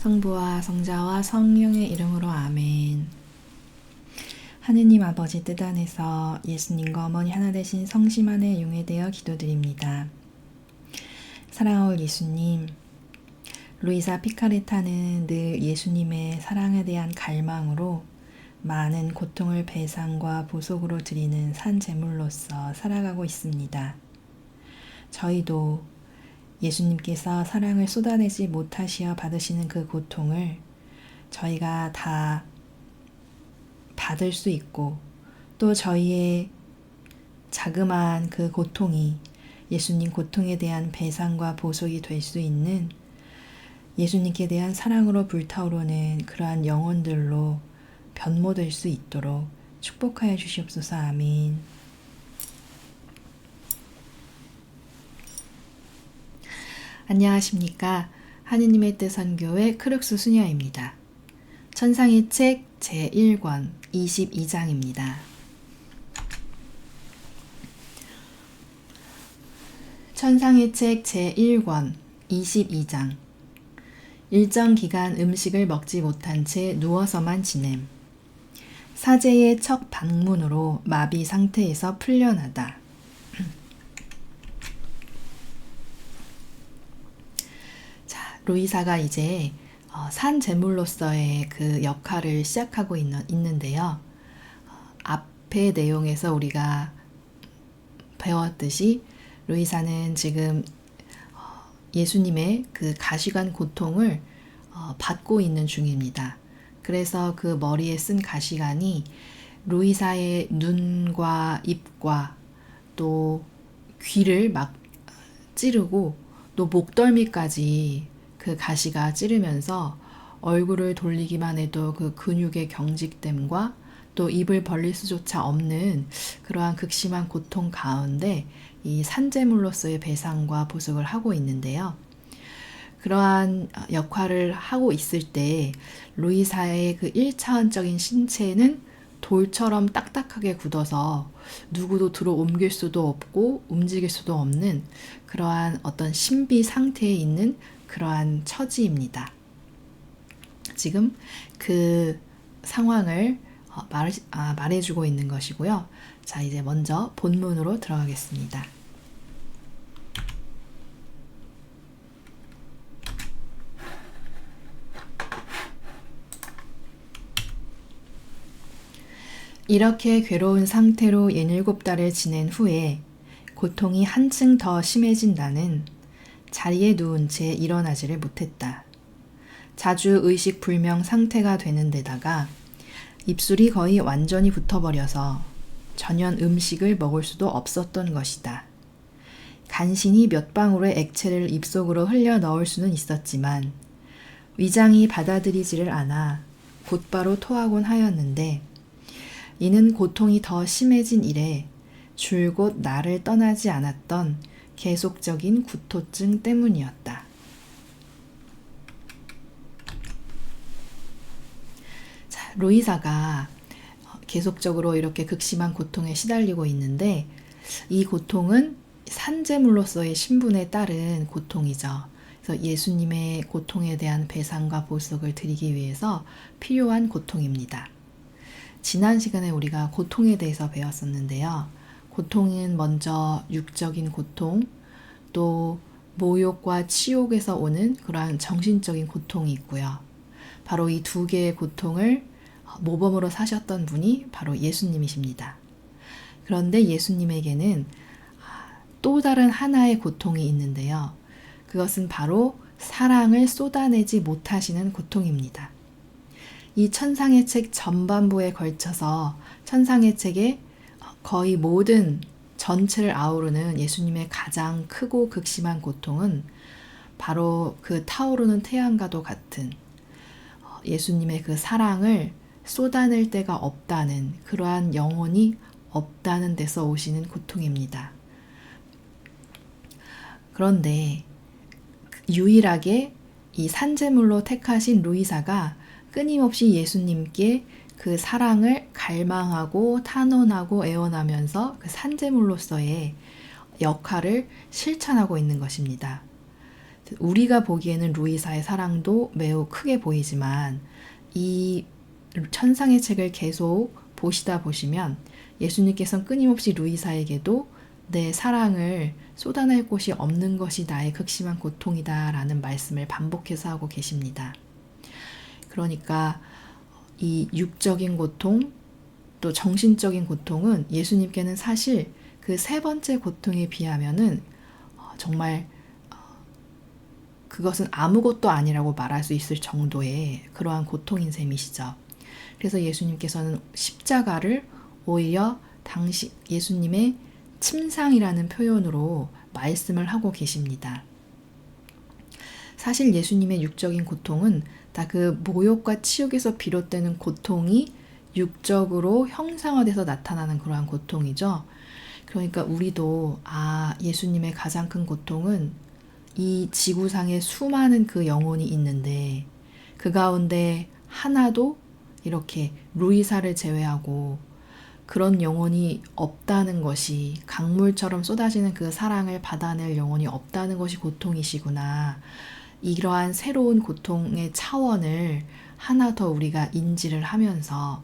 성부와 성자와 성령의 이름으로 아멘. 하느님 아버지 뜻 안에서 예수님과 어머니 하나 되신 성심안에 용회되어 기도드립니다. 사랑하올 예수님, 루이사 피카레타는 늘 예수님의 사랑에 대한 갈망으로 많은 고통을 배상과 보속으로 드리는 산 제물로서 살아가고 있습니다. 저희도 예수님께서 사랑을 쏟아내지 못하시어 받으시는 그 고통을 저희가 다 받을 수 있고, 또 저희의 자그마한 그 고통이 예수님 고통에 대한 배상과 보속이 될 수 있는 예수님께 대한 사랑으로 불타오르는 그러한 영혼들로 변모될 수 있도록 축복하여 주시옵소서. 아멘. 안녕하십니까. 하느님의 뜻 선교회 크룩스 수녀입니다. 천상의 책 제1권 22장입니다. 천상의 책 제1권 22장. 일정 기간 음식을 먹지 못한 채 누워서만 지냄. 사제의 첫 방문으로 마비 상태에서 풀려나다. 루이사가 이제 산 제물로서의 그 역할을 시작하고 있는데요. 앞의 내용에서 우리가 배웠듯이 루이사는 지금 예수님의 그 가시관 고통을 받고 있는 중입니다. 그래서 그 머리에 쓴 가시관이 루이사의 눈과 입과 또 귀를 막 찌르고 또 목덜미까지 그 가시가 찌르면서 얼굴을 돌리기만 해도 그 근육의 경직됨과 또 입을 벌릴 수조차 없는 그러한 극심한 고통 가운데 이 산제물로서의 배상과 보속을 하고 있는데요. 그러한 역할을 하고 있을 때 루이사의 그 1차원적인 신체는 돌처럼 딱딱하게 굳어서 누구도 들어 옮길 수도 없고 움직일 수도 없는 그러한 어떤 신비 상태에 있는 그러한 처지입니다. 지금 그 상황을 말해주고 있는 것이고요. 자, 이제 먼저 본문으로 들어가겠습니다. 이렇게 괴로운 상태로 17달을 지낸 후에 고통이 한층 더 심해진 나는 자리에 누운 채 일어나지를 못했다. 자주 의식불명 상태가 되는 데다가 입술이 거의 완전히 붙어버려서 전혀 음식을 먹을 수도 없었던 것이다. 간신히 몇 방울의 액체를 입속으로 흘려 넣을 수는 있었지만 위장이 받아들이지를 않아 곧바로 토하곤 하였는데 이는 고통이 더 심해진 이래 줄곧 나를 떠나지 않았던 계속적인 구토증 때문이었다. 자, 루이사가 계속적으로 이렇게 극심한 고통에 시달리고 있는데 이 고통은 산제물로서의 신분에 따른 고통이죠. 그래서 예수님의 고통에 대한 배상과 보속을 드리기 위해서 필요한 고통입니다. 지난 시간에 우리가 고통에 대해서 배웠었는데요. 고통은 먼저 육적인 고통, 또 모욕과 치욕에서 오는 그러한 정신적인 고통이 있고요. 바로 이 두 개의 고통을 모범으로 사셨던 분이 바로 예수님이십니다. 그런데 예수님에게는 또 다른 하나의 고통이 있는데요. 그것은 바로 사랑을 쏟아내지 못하시는 고통입니다. 이 천상의 책 전반부에 걸쳐서 천상의 책에 거의 모든 전체를 아우르는 예수님의 가장 크고 극심한 고통은 바로 그 타오르는 태양과도 같은 예수님의 그 사랑을 쏟아낼 데가 없다는 그러한 영혼이 없다는 데서 오시는 고통입니다. 그런데 유일하게 이 산제물로 택하신 루이사가 끊임없이 예수님께 그 사랑을 갈망하고 탄원하고 애원하면서 그 산제물로서의 역할을 실천하고 있는 것입니다. 우리가 보기에는 루이사의 사랑도 매우 크게 보이지만 이 천상의 책을 계속 보시다 보시면 예수님께서는 끊임없이 루이사에게도 내 사랑을 쏟아낼 곳이 없는 것이 나의 극심한 고통이다 라는 말씀을 반복해서 하고 계십니다. 그러니까 이 육적인 고통 또 정신적인 고통은 예수님께는 사실 그 세 번째 고통에 비하면은 정말 그것은 아무것도 아니라고 말할 수 있을 정도의 그러한 고통인 셈이시죠. 그래서 예수님께서는 십자가를 오히려 당시 예수님의 침상이라는 표현으로 말씀을 하고 계십니다. 사실 예수님의 육적인 고통은 다 그 모욕과 치욕에서 비롯되는 고통이 육적으로 형상화돼서 나타나는 그러한 고통이죠. 그러니까 우리도 예수님의 가장 큰 고통은 이 지구상에 수많은 그 영혼이 있는데 그 가운데 하나도 이렇게 루이사를 제외하고 그런 영혼이 없다는 것이 강물처럼 쏟아지는 그 사랑을 받아낼 영혼이 없다는 것이 고통이시구나. 이러한 새로운 고통의 차원을 하나 더 우리가 인지를 하면서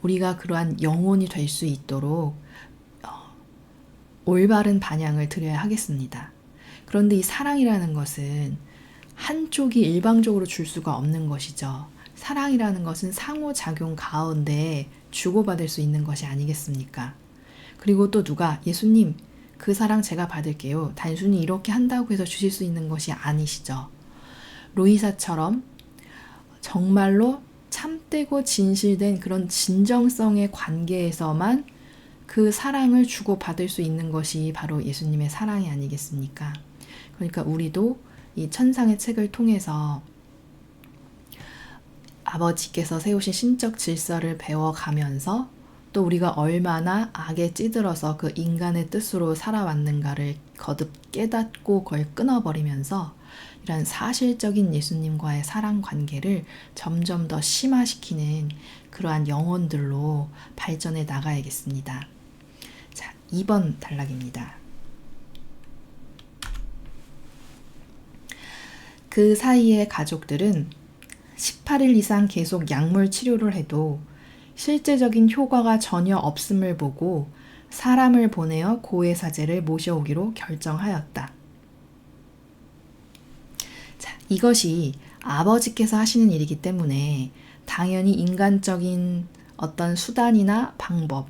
우리가 그러한 영혼이 될 수 있도록 올바른 반향을 드려야 하겠습니다. 그런데 이 사랑이라는 것은 한쪽이 일방적으로 줄 수가 없는 것이죠. 사랑이라는 것은 상호작용 가운데 주고받을 수 있는 것이 아니겠습니까? 그리고 또 누가 예수님 그 사랑 제가 받을게요. 단순히 이렇게 한다고 해서 주실 수 있는 것이 아니시죠. 루이사처럼 정말로 참되고 진실된 그런 진정성의 관계에서만 그 사랑을 주고받을 수 있는 것이 바로 예수님의 사랑이 아니겠습니까? 그러니까 우리도 이 천상의 책을 통해서 아버지께서 세우신 신적 질서를 배워가면서 또 우리가 얼마나 악에 찌들어서 그 인간의 뜻으로 살아왔는가를 거듭 깨닫고 그걸 끊어버리면서 이런 사실적인 예수님과의 사랑 관계를 점점 더 심화시키는 그러한 영혼들로 발전해 나가야겠습니다. 자, 2번 단락입니다. 그 사이에 가족들은 18일 이상 계속 약물 치료를 해도 실제적인 효과가 전혀 없음을 보고 사람을 보내어 고해사제를 모셔오기로 결정하였다. 자, 이것이 아버지께서 하시는 일이기 때문에 당연히 인간적인 어떤 수단이나 방법,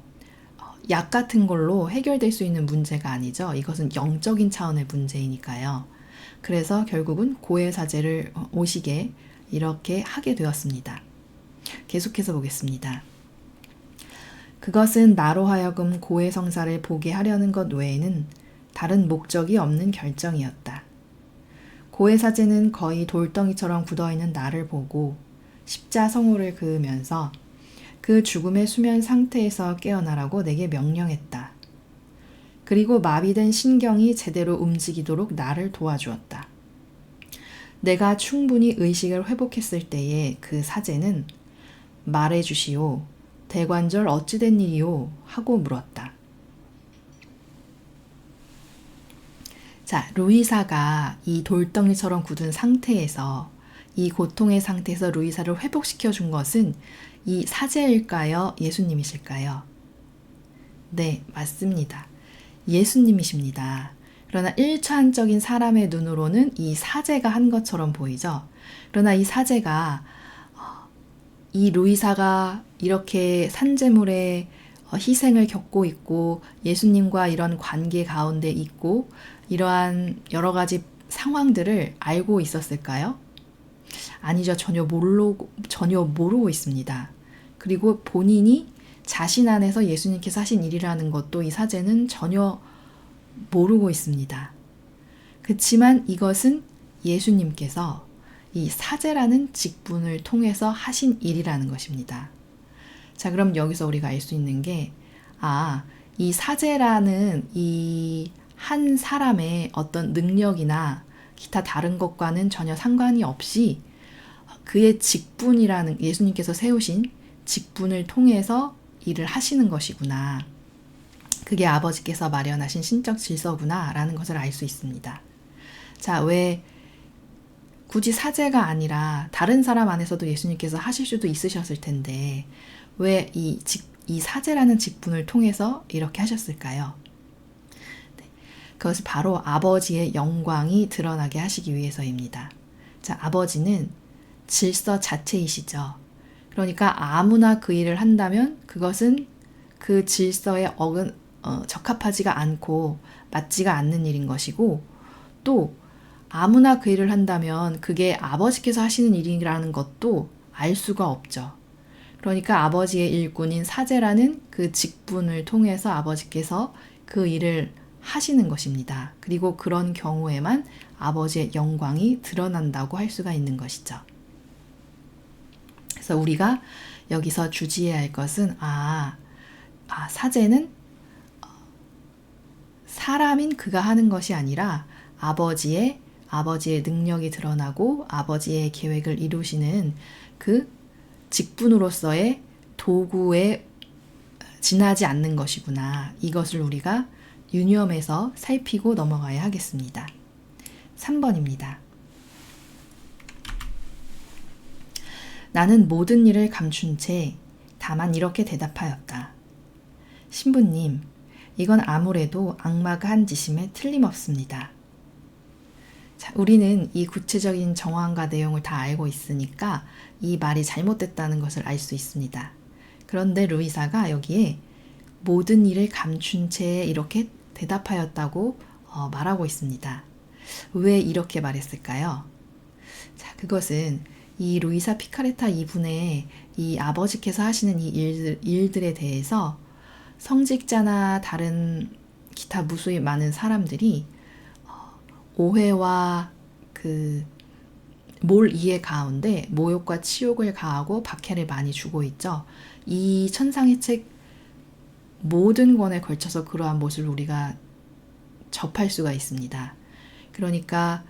약 같은 걸로 해결될 수 있는 문제가 아니죠. 이것은 영적인 차원의 문제이니까요. 그래서 결국은 고해사제를 오시게 이렇게 하게 되었습니다. 계속해서 보겠습니다. 그것은 나로 하여금 고해성사를 보게 하려는 것 외에는 다른 목적이 없는 결정이었다. 고해사제는 거의 돌덩이처럼 굳어있는 나를 보고 십자성호를 그으면서 그 죽음의 수면 상태에서 깨어나라고 내게 명령했다. 그리고 마비된 신경이 제대로 움직이도록 나를 도와주었다. 내가 충분히 의식을 회복했을 때에 그 사제는 말해주시오. 대관절 어찌된 일이오? 하고 물었다. 자, 루이사가 이 돌덩이처럼 굳은 상태에서 이 고통의 상태에서 루이사를 회복시켜 준 것은 이 사제일까요? 예수님이실까요? 네, 맞습니다. 예수님이십니다. 그러나 1차원적인 사람의 눈으로는 이 사제가 한 것처럼 보이죠. 그러나 이 사제가 이 루이사가 이렇게 산재물의 희생을 겪고 있고 예수님과 이런 관계 가운데 있고 이러한 여러 가지 상황들을 알고 있었을까요? 아니죠. 전혀 모르고 있습니다. 그리고 본인이 자신 안에서 예수님께서 하신 일이라는 것도 이 사제는 전혀 모르고 있습니다. 그렇지만 이것은 예수님께서 이 사제라는 직분을 통해서 하신 일이라는 것입니다. 자, 그럼 여기서 우리가 알 수 있는 게, 이 사제라는 이 한 사람의 어떤 능력이나 기타 다른 것과는 전혀 상관이 없이 그의 직분이라는 예수님께서 세우신 직분을 통해서 일을 하시는 것이구나. 그게 아버지께서 마련하신 신적 질서구나 라는 것을 알 수 있습니다. 자, 왜 굳이 사제가 아니라 다른 사람 안에서도 예수님께서 하실 수도 있으셨을 텐데 왜 이 사제라는 직분을 통해서 이렇게 하셨을까요? 네, 그것이 바로 아버지의 영광이 드러나게 하시기 위해서입니다. 자, 아버지는 질서 자체이시죠. 그러니까 아무나 그 일을 한다면 그것은 그 질서에 적합하지가 않고 맞지가 않는 일인 것이고, 또 아무나 그 일을 한다면 그게 아버지께서 하시는 일이라는 것도 알 수가 없죠. 그러니까 아버지의 일꾼인 사제라는 그 직분을 통해서 아버지께서 그 일을 하시는 것입니다. 그리고 그런 경우에만 아버지의 영광이 드러난다고 할 수가 있는 것이죠. 그래서 우리가 여기서 주지해야 할 것은 사제는 사람인 그가 하는 것이 아니라 아버지의 능력이 드러나고 아버지의 계획을 이루시는 그 직분으로서의 도구에 지나지 않는 것이구나. 이것을 우리가 유념해서 살피고 넘어가야 하겠습니다. 3번입니다. 나는 모든 일을 감춘 채 다만 이렇게 대답하였다. 신부님, 이건 아무래도 악마가 한 짓임에 틀림없습니다. 자, 우리는 이 구체적인 정황과 내용을 다 알고 있으니까 이 말이 잘못됐다는 것을 알 수 있습니다. 그런데 루이사가 여기에 모든 일을 감춘 채 이렇게 대답하였다고 말하고 있습니다. 왜 이렇게 말했을까요? 자, 그것은 이 루이사 피카레타 이분의 이 아버지께서 하시는 이 일들에 대해서 성직자나 다른 기타 무수히 많은 사람들이 오해와 몰이해 가운데 모욕과 치욕을 가하고 박해를 많이 주고 있죠. 이 천상의 책 모든 권에 걸쳐서 그러한 모습을 우리가 접할 수가 있습니다. 그러니까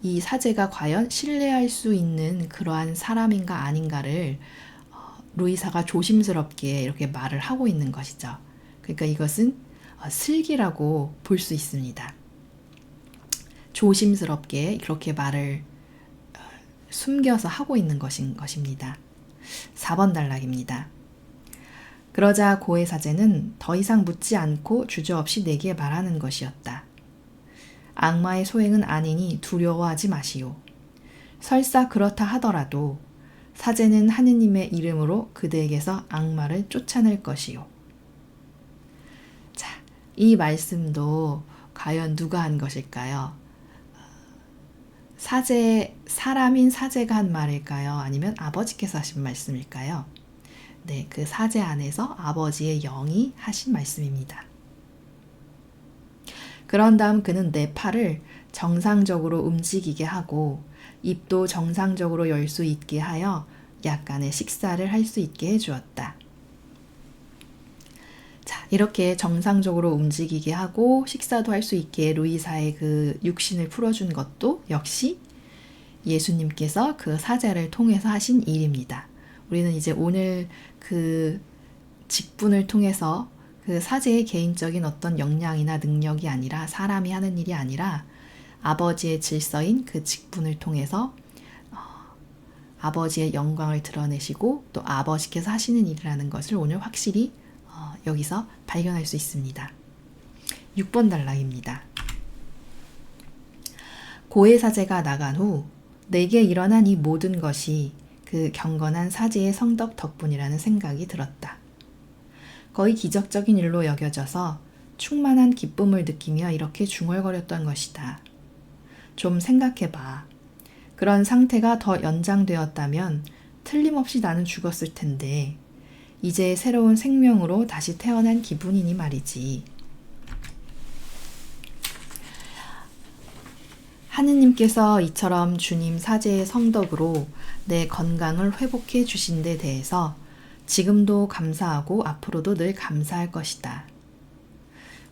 이 사제가 과연 신뢰할 수 있는 그러한 사람인가 아닌가를 루이사가 조심스럽게 이렇게 말을 하고 있는 것이죠. 그러니까 이것은 슬기라고 볼 수 있습니다. 조심스럽게 이렇게 말을 숨겨서 하고 있는 것입니다. 4번 단락입니다. 그러자 고해 사제는 더 이상 묻지 않고 주저없이 내게 말하는 것이었다. 악마의 소행은 아니니 두려워하지 마시오. 설사 그렇다 하더라도 사제는 하느님의 이름으로 그대에게서 악마를 쫓아낼 것이요. 자, 이 말씀도 과연 누가 한 것일까요? 사람인 사제가 한 말일까요? 아니면 아버지께서 하신 말씀일까요? 네, 그 사제 안에서 아버지의 영이 하신 말씀입니다. 그런 다음 그는 내 팔을 정상적으로 움직이게 하고 입도 정상적으로 열 수 있게 하여 약간의 식사를 할 수 있게 해주었다. 자, 이렇게 정상적으로 움직이게 하고 식사도 할 수 있게 루이사의 그 육신을 풀어준 것도 역시 예수님께서 그 사제를 통해서 하신 일입니다. 우리는 이제 오늘 그 직분을 통해서 그 사제의 개인적인 어떤 역량이나 능력이 아니라 사람이 하는 일이 아니라 아버지의 질서인 그 직분을 통해서 아버지의 영광을 드러내시고 또 아버지께서 하시는 일이라는 것을 오늘 확실히 여기서 발견할 수 있습니다. 6번 단락입니다. 고해 사제가 나간 후 내게 일어난 이 모든 것이 그 경건한 사제의 성덕 덕분이라는 생각이 들었다. 거의 기적적인 일로 여겨져서 충만한 기쁨을 느끼며 이렇게 중얼거렸던 것이다. 좀 생각해봐. 그런 상태가 더 연장되었다면 틀림없이 나는 죽었을 텐데 이제 새로운 생명으로 다시 태어난 기분이니 말이지. 하느님께서 이처럼 주님 사제의 성덕으로 내 건강을 회복해 주신 데 대해서 지금도 감사하고 앞으로도 늘 감사할 것이다.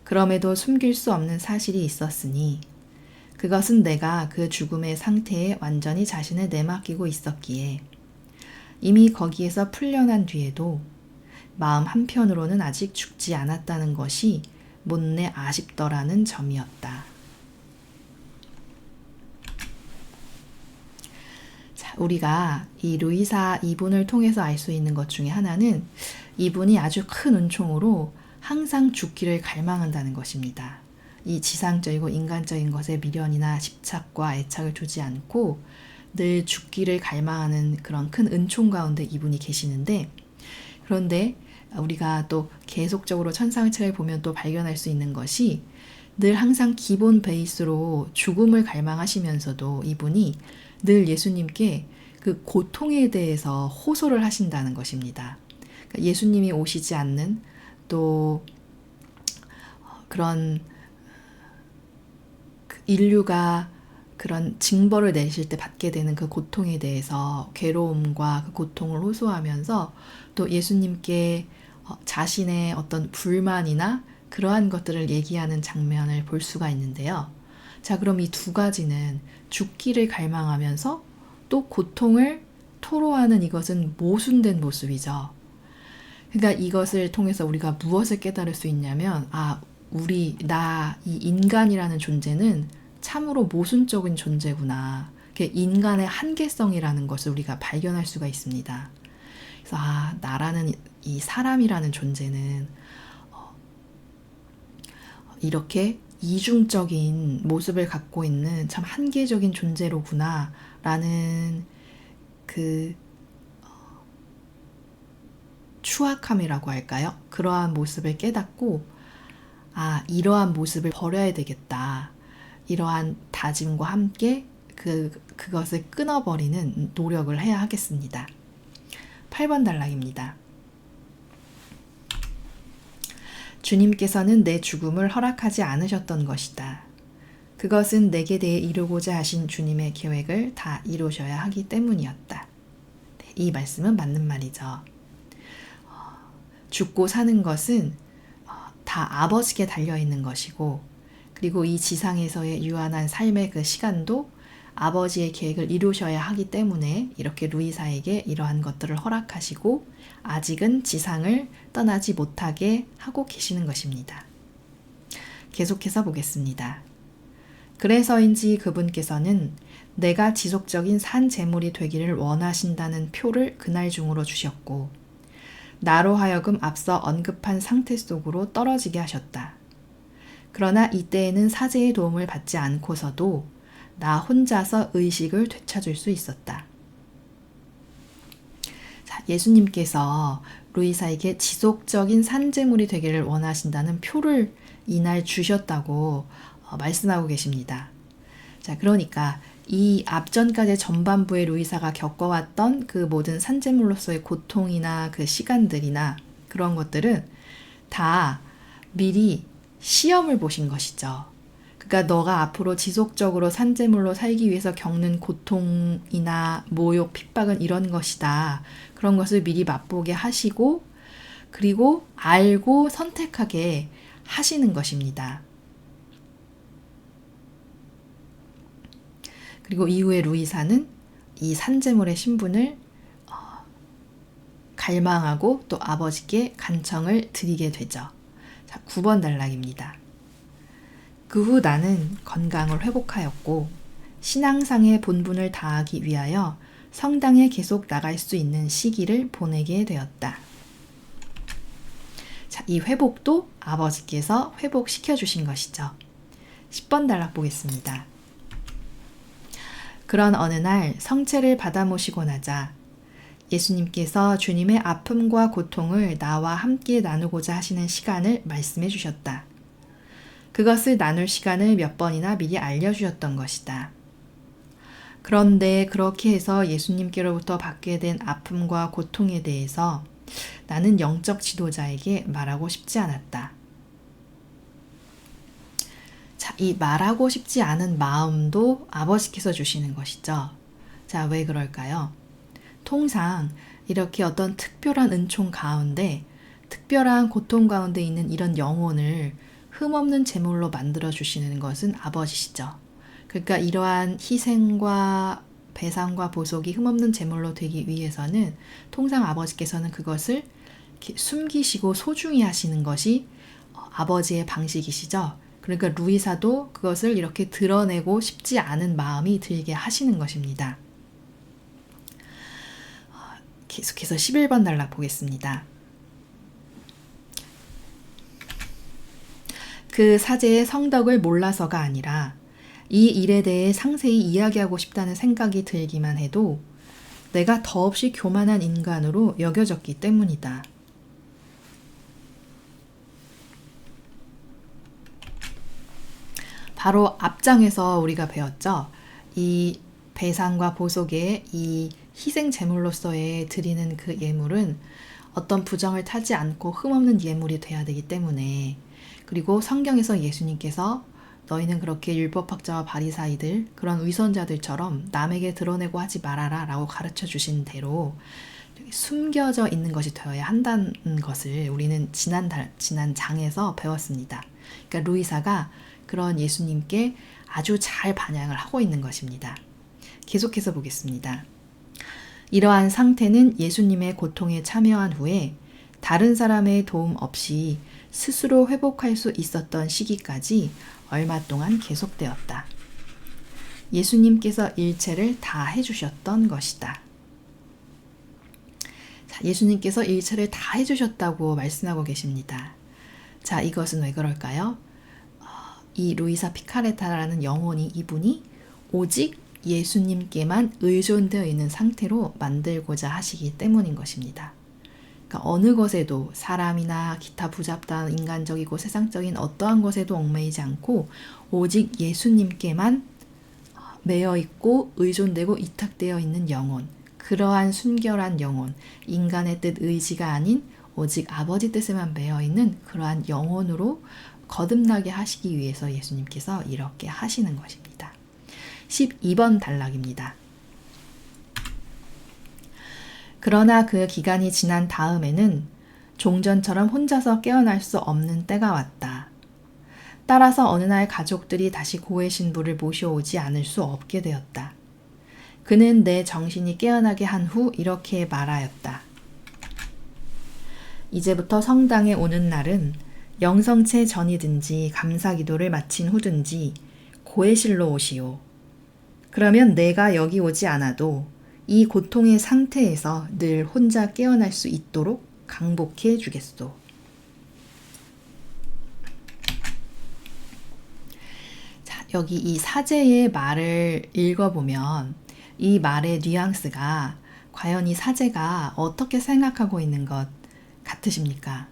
그럼에도 숨길 수 없는 사실이 있었으니 그것은 내가 그 죽음의 상태에 완전히 자신을 내맡기고 있었기에 이미 거기에서 풀려난 뒤에도 마음 한편으로는 아직 죽지 않았다는 것이 못내 아쉽더라는 점이었다. 우리가 이 루이사 이분을 통해서 알 수 있는 것 중에 하나는 이분이 아주 큰 은총으로 항상 죽기를 갈망한다는 것입니다. 이 지상적이고 인간적인 것에 미련이나 집착과 애착을 두지 않고 늘 죽기를 갈망하는 그런 큰 은총 가운데 이분이 계시는데, 그런데 우리가 또 계속적으로 천상책을 보면 또 발견할 수 있는 것이 늘 항상 기본 베이스로 죽음을 갈망하시면서도 이분이 늘 예수님께 그 고통에 대해서 호소를 하신다는 것입니다. 그러니까 예수님이 오시지 않는 또 그런 인류가 그런 징벌을 내실 때 받게 되는 그 고통에 대해서 괴로움과 그 고통을 호소하면서 또 예수님께 자신의 어떤 불만이나 그러한 것들을 얘기하는 장면을 볼 수가 있는데요. 자, 그럼 이 두 가지는 죽기를 갈망하면서 또 고통을 토로하는 이것은 모순된 모습이죠. 그러니까 이것을 통해서 우리가 무엇을 깨달을 수 있냐면, 이 인간이라는 존재는 참으로 모순적인 존재구나. 인간의 한계성이라는 것을 우리가 발견할 수가 있습니다. 그래서 나라는 이 사람이라는 존재는 이렇게 이중적인 모습을 갖고 있는 참 한계적인 존재로구나 라는 그 추악함이라고 할까요? 그러한 모습을 깨닫고 이러한 모습을 버려야 되겠다. 이러한 다짐과 함께 그것을 끊어버리는 노력을 해야 하겠습니다. 8번 단락입니다. 주님께서는 내 죽음을 허락하지 않으셨던 것이다. 그것은 내게 대해 이루고자 하신 주님의 계획을 다 이루셔야 하기 때문이었다. 이 말씀은 맞는 말이죠. 죽고 사는 것은 다 아버지께 달려있는 것이고, 그리고 이 지상에서의 유한한 삶의 그 시간도 아버지의 계획을 이루셔야 하기 때문에 이렇게 루이사에게 이러한 것들을 허락하시고 아직은 지상을 떠나지 못하게 하고 계시는 것입니다. 계속해서 보겠습니다. 그래서인지 그분께서는 내가 지속적인 산 제물이 되기를 원하신다는 표를 그날 중으로 주셨고, 나로 하여금 앞서 언급한 상태 속으로 떨어지게 하셨다. 그러나 이때에는 사제의 도움을 받지 않고서도 나 혼자서 의식을 되찾을 수 있었다. 자, 예수님께서 루이사에게 지속적인 산제물이 되기를 원하신다는 표를 이날 주셨다고 말씀하고 계십니다. 자, 그러니까 이 앞전까지 전반부에 루이사가 겪어왔던 그 모든 산제물로서의 고통이나 그 시간들이나 그런 것들은 다 미리 시험을 보신 것이죠. 그러니까 너가 앞으로 지속적으로 산제물로 살기 위해서 겪는 고통이나 모욕, 핍박은 이런 것이다. 그런 것을 미리 맛보게 하시고, 그리고 알고 선택하게 하시는 것입니다. 그리고 이후에 루이사는 이 산제물의 신분을 갈망하고 또 아버지께 간청을 드리게 되죠. 자, 9번 단락입니다. 그 후 나는 건강을 회복하였고 신앙상의 본분을 다하기 위하여 성당에 계속 나갈 수 있는 시기를 보내게 되었다. 자, 이 회복도 아버지께서 회복시켜 주신 것이죠. 10번 단락 보겠습니다. 그런 어느 날 성체를 받아 모시고 나자 예수님께서 주님의 아픔과 고통을 나와 함께 나누고자 하시는 시간을 말씀해 주셨다. 그것을 나눌 시간을 몇 번이나 미리 알려주셨던 것이다. 그런데 그렇게 해서 예수님께로부터 받게 된 아픔과 고통에 대해서 나는 영적 지도자에게 말하고 싶지 않았다. 자, 이 말하고 싶지 않은 마음도 아버지께서 주시는 것이죠. 자, 왜 그럴까요? 통상 이렇게 어떤 특별한 은총 가운데, 특별한 고통 가운데 있는 이런 영혼을 흠없는 제물로 만들어 주시는 것은 아버지시죠. 그러니까 이러한 희생과 배상과 보속이 흠없는 제물로 되기 위해서는 통상 아버지께서는 그것을 숨기시고 소중히 하시는 것이 아버지의 방식이시죠. 그러니까 루이사도 그것을 이렇게 드러내고 싶지 않은 마음이 들게 하시는 것입니다. 계속해서 11번 단락 보겠습니다. 그 사제의 성덕을 몰라서가 아니라 이 일에 대해 상세히 이야기하고 싶다는 생각이 들기만 해도 내가 더없이 교만한 인간으로 여겨졌기 때문이다. 바로 앞장에서 우리가 배웠죠. 이 배상과 보속의 이 희생 제물로서의 드리는 그 예물은 어떤 부정을 타지 않고 흠없는 예물이 돼야 되기 때문에, 그리고 성경에서 예수님께서 너희는 그렇게 율법학자와 바리사이들, 그런 위선자들처럼 남에게 드러내고 하지 말아라 라고 가르쳐 주신 대로 숨겨져 있는 것이 되어야 한다는 것을 우리는 지난 장에서 배웠습니다. 그러니까 루이사가 그런 예수님께 아주 잘 반영을 하고 있는 것입니다. 계속해서 보겠습니다. 이러한 상태는 예수님의 고통에 참여한 후에 다른 사람의 도움 없이 스스로 회복할 수 있었던 시기까지 얼마 동안 계속되었다. 예수님께서 일체를 다 해주셨던 것이다. 자, 예수님께서 일체를 다 해주셨다고 말씀하고 계십니다. 자, 이것은 왜 그럴까요? 이 루이사 피카레타라는 영혼이, 이분이 오직 예수님께만 의존되어 있는 상태로 만들고자 하시기 때문인 것입니다. 그러니까 어느 것에도, 사람이나 기타 부잡다한 인간적이고 세상적인 어떠한 것에도 얽매이지 않고 오직 예수님께만 매여 있고 의존되고 이탁되어 있는 영혼, 그러한 순결한 영혼, 인간의 뜻 의지가 아닌 오직 아버지 뜻에만 매여 있는 그러한 영혼으로 거듭나게 하시기 위해서 예수님께서 이렇게 하시는 것입니다. 12번 단락입니다. 그러나 그 기간이 지난 다음에는 종전처럼 혼자서 깨어날 수 없는 때가 왔다. 따라서 어느 날 가족들이 다시 고해 신부를 모셔오지 않을 수 없게 되었다. 그는 내 정신이 깨어나게 한 후 이렇게 말하였다. 이제부터 성당에 오는 날은 영성체 전이든지 감사기도를 마친 후든지 고해실로 오시오. 그러면 내가 여기 오지 않아도 이 고통의 상태에서 늘 혼자 깨어날 수 있도록 강복해 주겠소. 자, 여기 이 사제의 말을 읽어보면 이 말의 뉘앙스가 과연 이 사제가 어떻게 생각하고 있는 것 같으십니까?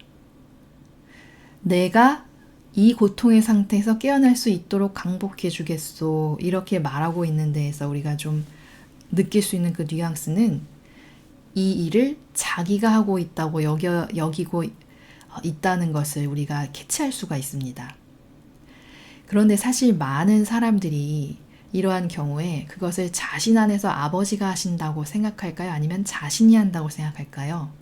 내가 이 고통의 상태에서 깨어날 수 있도록 강복해 주겠소, 이렇게 말하고 있는 데에서 우리가 좀 느낄 수 있는 그 뉘앙스는 이 일을 자기가 하고 있다고 여기고 있다는 것을 우리가 캐치할 수가 있습니다. 그런데 사실 많은 사람들이 이러한 경우에 그것을 자신 안에서 아버지가 하신다고 생각할까요? 아니면 자신이 한다고 생각할까요?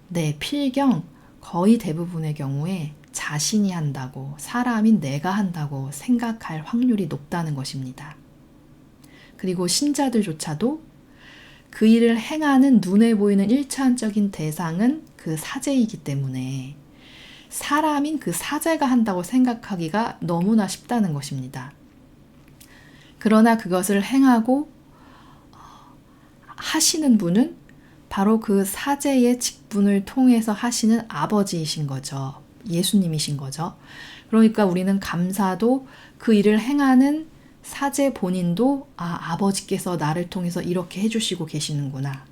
네, 필경 거의 대부분의 경우에 자신이 한다고, 사람인 내가 한다고 생각할 확률이 높다는 것입니다. 그리고 신자들조차도 그 일을 행하는 눈에 보이는 일차원적인 대상은 그 사제이기 때문에 사람인 그 사제가 한다고 생각하기가 너무나 쉽다는 것입니다. 그러나 그것을 행하고 하시는 분은 바로 그 사제의 직분을 통해서 하시는 아버지이신 거죠. 예수님이신 거죠. 그러니까 우리는 감사도 그 일을 행하는 사제 본인도 아버지께서 나를 통해서 이렇게 해주시고 계시는구나.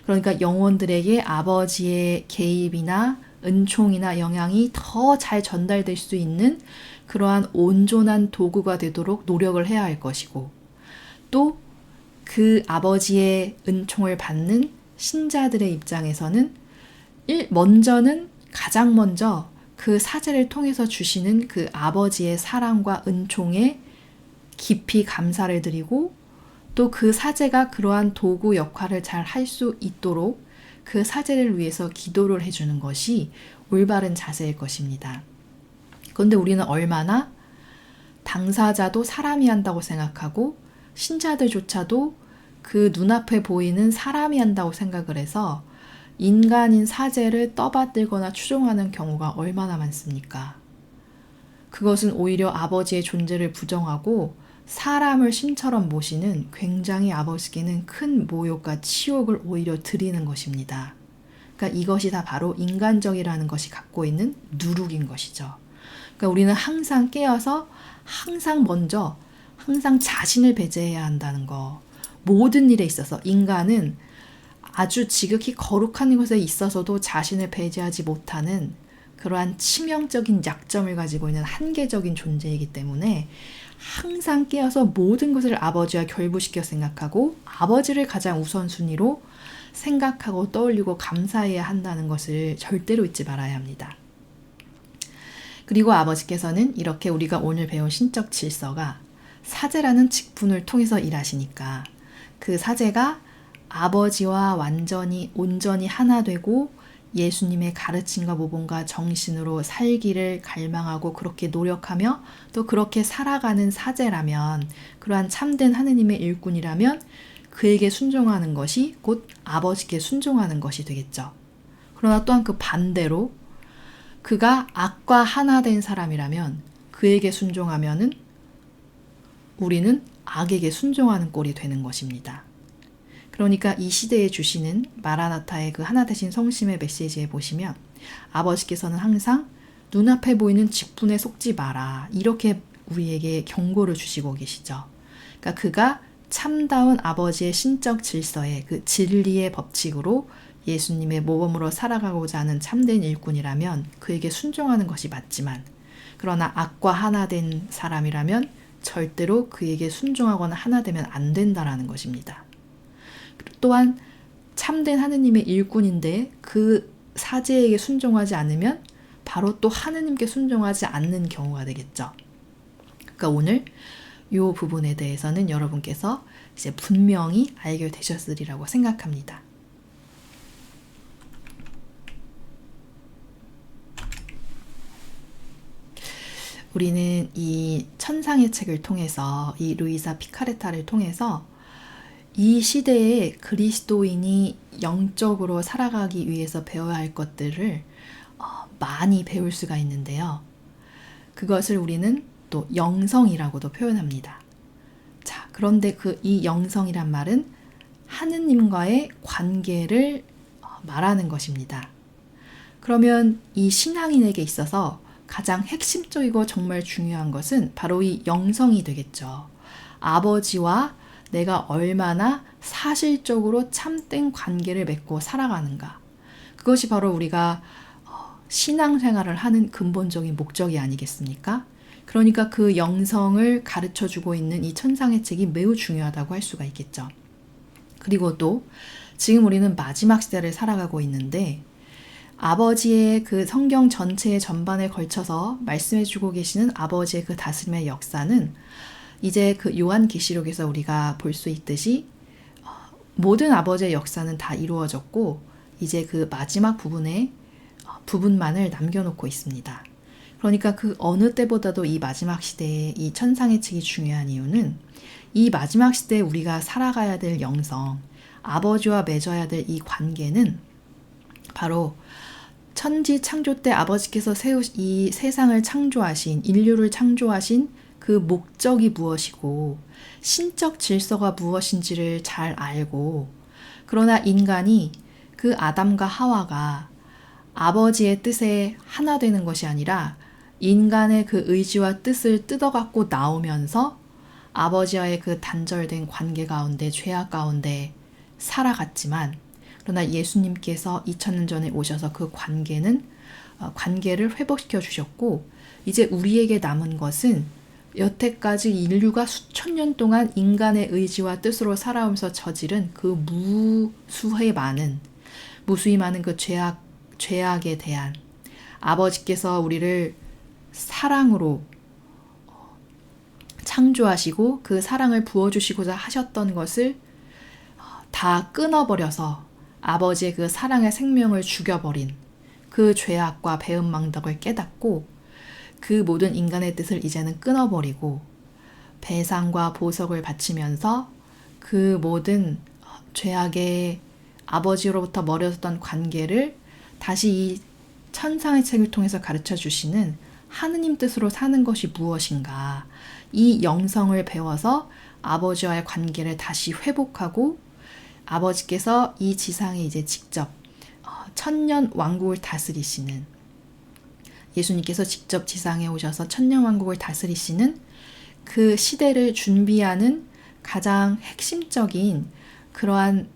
그러니까 영혼들에게 아버지의 개입이나 은총이나 영향이 더 잘 전달될 수 있는 그러한 온전한 도구가 되도록 노력을 해야 할 것이고, 또 그 아버지의 은총을 받는 신자들의 입장에서는 가장 먼저 그 사제를 통해서 주시는 그 아버지의 사랑과 은총에 깊이 감사를 드리고, 또 그 사제가 그러한 도구 역할을 잘 할 수 있도록 그 사제를 위해서 기도를 해주는 것이 올바른 자세일 것입니다. 그런데 우리는 얼마나 당사자도 사람이 한다고 생각하고 신자들조차도 그 눈앞에 보이는 사람이 한다고 생각을 해서 인간인 사제를 떠받들거나 추종하는 경우가 얼마나 많습니까? 그것은 오히려 아버지의 존재를 부정하고 사람을 신처럼 모시는 굉장히 아버지께는 큰 모욕과 치욕을 오히려 드리는 것입니다. 그러니까 이것이 다 바로 인간적이라는 것이 갖고 있는 누룩인 것이죠. 그러니까 우리는 항상 깨어서 항상 먼저 항상 자신을 배제해야 한다는 거. 모든 일에 있어서 인간은 아주 지극히 거룩한 것에 있어서도 자신을 배제하지 못하는 그러한 치명적인 약점을 가지고 있는 한계적인 존재이기 때문에 항상 깨어서 모든 것을 아버지와 결부시켜 생각하고 아버지를 가장 우선순위로 생각하고 떠올리고 감사해야 한다는 것을 절대로 잊지 말아야 합니다. 그리고 아버지께서는 이렇게 우리가 오늘 배운 신적 질서가 사제라는 직분을 통해서 일하시니까 그 사제가 아버지와 온전히 하나 되고 예수님의 가르침과 모범과 정신으로 살기를 갈망하고 그렇게 노력하며 또 그렇게 살아가는 사제라면, 그러한 참된 하느님의 일꾼이라면 그에게 순종하는 것이 곧 아버지께 순종하는 것이 되겠죠. 그러나 또한 그 반대로 그가 악과 하나 된 사람이라면 그에게 순종하면은 우리는 악에게 순종하는 꼴이 되는 것입니다. 그러니까 이 시대에 주시는 마라나타의 그 하나 되신 성심의 메시지에 보시면 아버지께서는 항상 눈앞에 보이는 직분에 속지 마라, 이렇게 우리에게 경고를 주시고 계시죠. 그러니까 그가 참다운 아버지의 신적 질서의 그 진리의 법칙으로 예수님의 모범으로 살아가고자 하는 참된 일꾼이라면 그에게 순종하는 것이 맞지만, 그러나 악과 하나 된 사람이라면 절대로 그에게 순종하거나 하나 되면 안 된다라는 것입니다. 또한 참된 하느님의 일꾼인데 그 사제에게 순종하지 않으면 바로 또 하느님께 순종하지 않는 경우가 되겠죠. 그러니까 오늘 이 부분에 대해서는 여러분께서 이제 분명히 알게 되셨으리라고 생각합니다. 우리는 이 천상의 책을 통해서, 이 루이사 피카레타를 통해서 이 시대에 그리스도인이 영적으로 살아가기 위해서 배워야 할 것들을 많이 배울 수가 있는데요. 그것을 우리는 또 영성이라고도 표현합니다. 자, 그런데 이 영성이란 말은 하느님과의 관계를 말하는 것입니다. 그러면 이 신앙인에게 있어서 가장 핵심적이고 정말 중요한 것은 바로 이 영성이 되겠죠. 아버지와 내가 얼마나 사실적으로 참된 관계를 맺고 살아가는가. 그것이 바로 우리가 신앙생활을 하는 근본적인 목적이 아니겠습니까? 그러니까 그 영성을 가르쳐주고 있는 이 천상의 책이 매우 중요하다고 할 수가 있겠죠. 그리고 또 지금 우리는 마지막 시대를 살아가고 있는데 아버지의 그 성경 전체의 전반에 걸쳐서 말씀해주고 계시는 아버지의 그 다스림의 역사는 이제 그 요한계시록에서 우리가 볼 수 있듯이 모든 아버지의 역사는 다 이루어졌고 이제 그 마지막 부분만을 남겨놓고 있습니다. 그러니까 그 어느 때보다도 이 마지막 시대에 이 천상의 책이 중요한 이유는 이 마지막 시대에 우리가 살아가야 될 영성, 아버지와 맺어야 될 이 관계는 바로 천지 창조 때 아버지께서 이 세상을 창조하신, 인류를 창조하신 그 목적이 무엇이고 신적 질서가 무엇인지를 잘 알고, 그러나 인간이 그 아담과 하와가 아버지의 뜻에 하나 되는 것이 아니라 인간의 그 의지와 뜻을 뜯어갖고 나오면서 아버지와의 그 단절된 관계 가운데, 죄악 가운데 살아갔지만, 그러나 예수님께서 2000년 전에 오셔서 그 관계를 회복시켜 주셨고 이제 우리에게 남은 것은 여태까지 인류가 수천 년 동안 인간의 의지와 뜻으로 살아오면서 저지른 그 무수히 많은 그 죄악에 대한 아버지께서 우리를 사랑으로 창조하시고 그 사랑을 부어주시고자 하셨던 것을 다 끊어버려서 아버지의 그 사랑의 생명을 죽여버린 그 죄악과 배은망덕을 깨닫고 그 모든 인간의 뜻을 이제는 끊어버리고 배상과 보석을 바치면서 그 모든 죄악의 아버지로부터 멀어졌던 관계를 다시 이 천상의 책을 통해서 가르쳐 주시는 하느님 뜻으로 사는 것이 무엇인가, 이 영성을 배워서 아버지와의 관계를 다시 회복하고 아버지께서 이 지상에 이제 직접 천년 왕국을 다스리시는, 예수님께서 직접 지상에 오셔서 천년 왕국을 다스리시는 그 시대를 준비하는 가장 핵심적인 그러한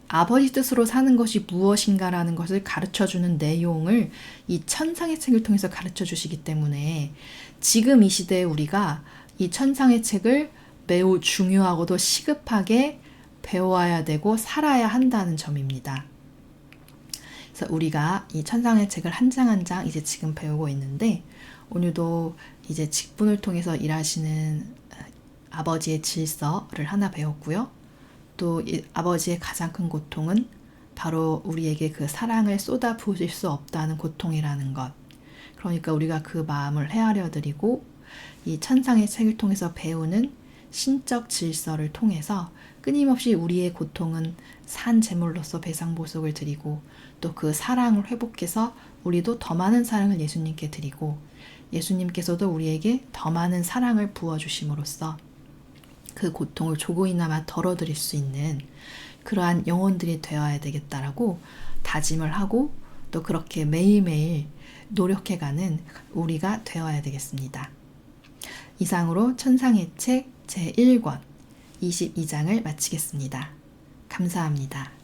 아버지 뜻으로 사는 것이 무엇인가라는 것을 가르쳐주는 내용을 이 천상의 책을 통해서 가르쳐 주시기 때문에 지금 이 시대에 우리가 이 천상의 책을 매우 중요하고도 시급하게 배워야 되고 살아야 한다는 점입니다. 그래서 우리가 이 천상의 책을 한 장 한 장 이제 지금 배우고 있는데, 오늘도 이제 직분을 통해서 일하시는 아버지의 질서를 하나 배웠고요. 또 아버지의 가장 큰 고통은 바로 우리에게 그 사랑을 쏟아 부으실 수 없다는 고통이라는 것. 그러니까 우리가 그 마음을 헤아려 드리고 이 천상의 책을 통해서 배우는 신적 질서를 통해서 끊임없이 우리의 고통은 산 제물로서 배상보석을 드리고 또 그 사랑을 회복해서 우리도 더 많은 사랑을 예수님께 드리고 예수님께서도 우리에게 더 많은 사랑을 부어주심으로써 그 고통을 조금이나마 덜어드릴 수 있는 그러한 영혼들이 되어야 되겠다라고 다짐을 하고 또 그렇게 매일매일 노력해가는 우리가 되어야 되겠습니다. 이상으로 천상의 책 제1권 22장을 마치겠습니다. 감사합니다.